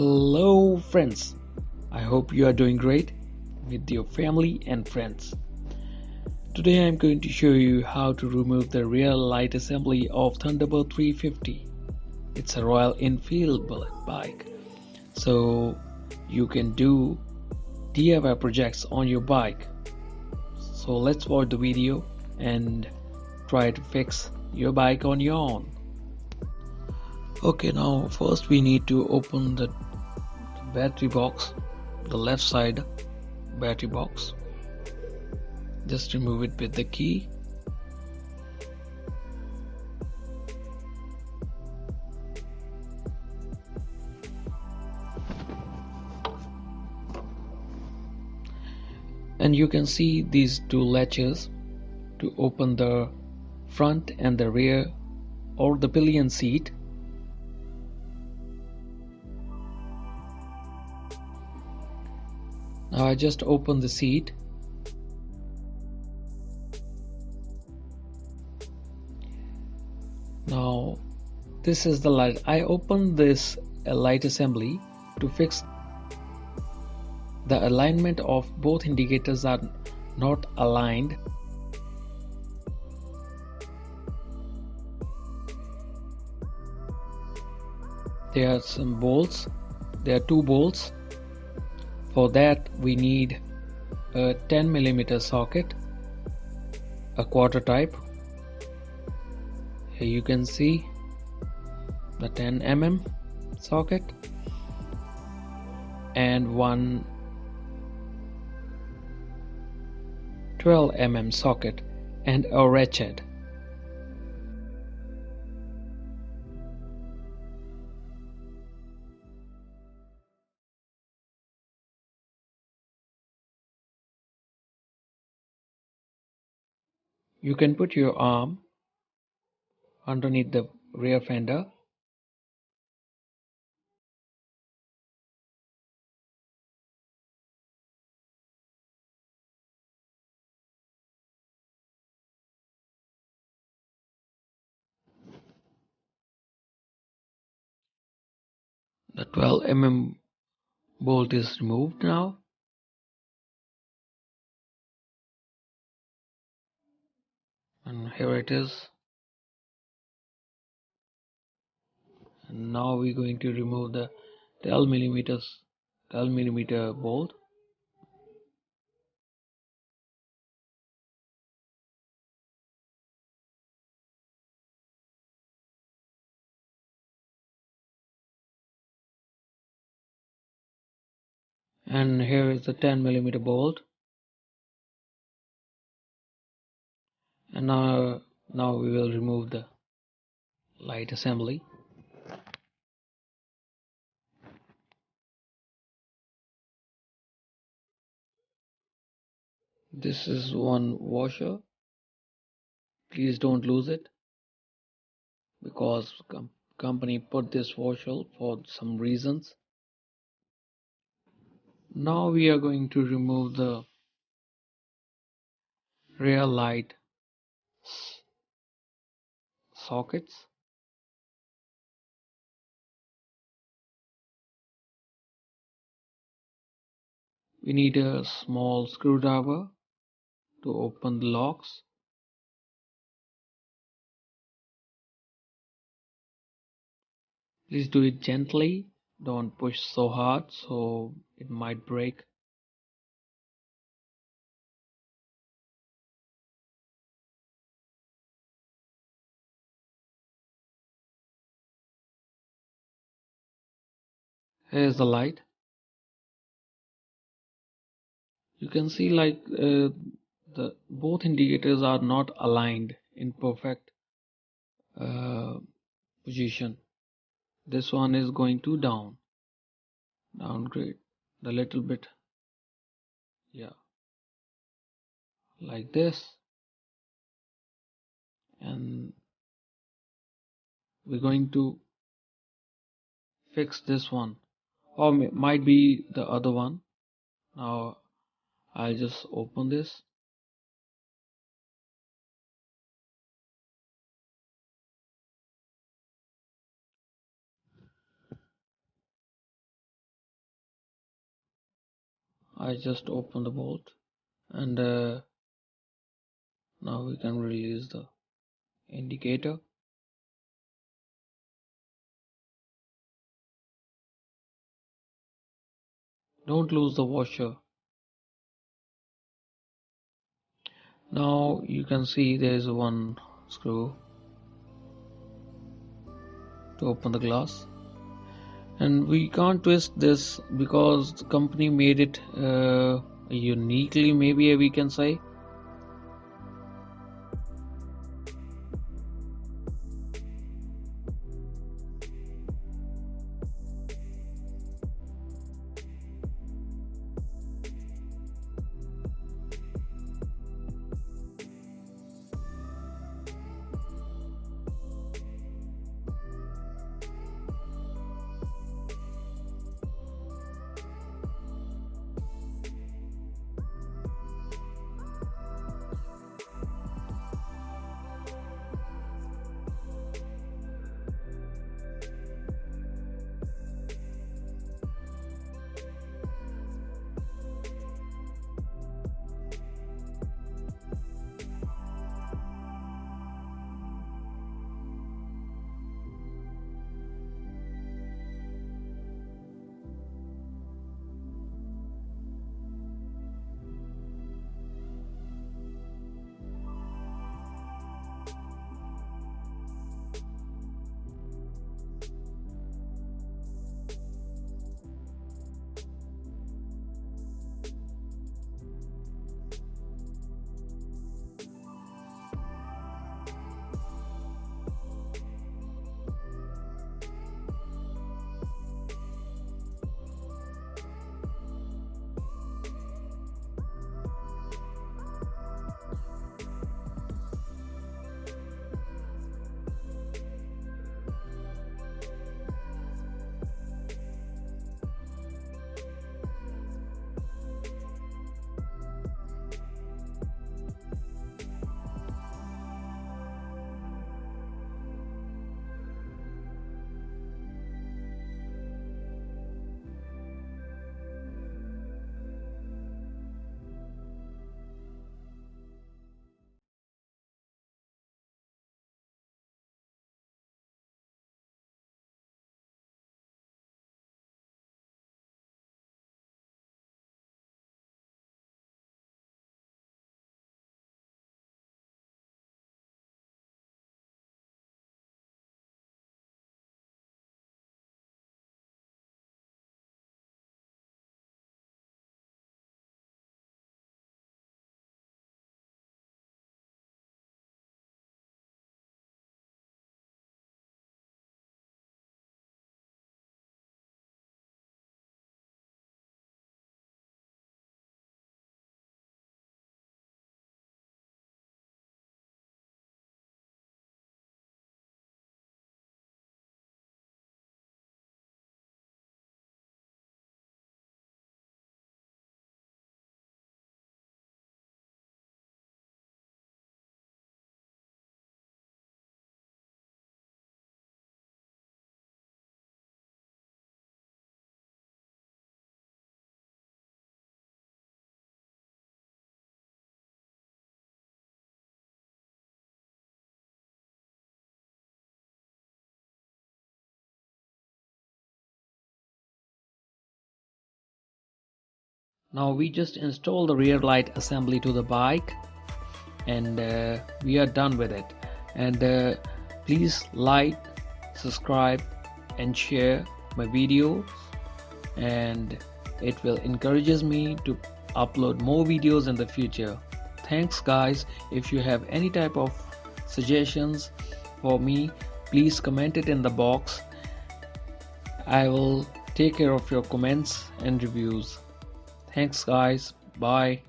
Hello friends, I hope you are doing great with your family and friends. Today I am going to show you how to remove the rear light assembly of Thunderbird 350. It's a Royal Enfield bike, so you can do DIY projects on your bike. So let's watch the video and try to fix your bike on your own. Okay, now first we need to open the battery box, the left side battery box. Just remove it with the key. And you can see these two latches to open the front and the rear or the pillion seat. Now I just open the seat. Now this is the light. I opened this light assembly to fix the alignment of both indicators are not aligned. There are some bolts. There are two bolts. For that we need a 10mm socket, a quarter type. Here you can see the 10mm socket and one 12mm socket and a ratchet. You can put your arm underneath the rear fender. The 12mm bolt is removed now. And here it is. And now we're going to remove the 12mm bolt. And here is the 10mm bolt. And now we will remove the light assembly. This is one washer. Please don't lose it, because company put this washer for some reasons. Now we are going to remove the rear light sockets. We need a small screwdriver to open the locks. Please do it gently, don't push so hard so it might break. Here's the light. You can see the both indicators are not aligned in perfect position. This one is going to downgrade the little bit, yeah, like this. And we're going to fix this one, or might be the other one. Now I'll just open this. I just open the bolt, and now we can release the indicator. Don't lose the washer. Now you can see there is one screw to open the glass, and we can't twist this because the company made it uniquely, maybe we can say. Now we just install the rear light assembly to the bike, and we are done with it. And please like, subscribe and share my videos, and it will encourages me to upload more videos in the future. Thanks guys. If you have any type of suggestions for me, please comment it in the box. I will take care of your comments and reviews. Thanks guys. Bye.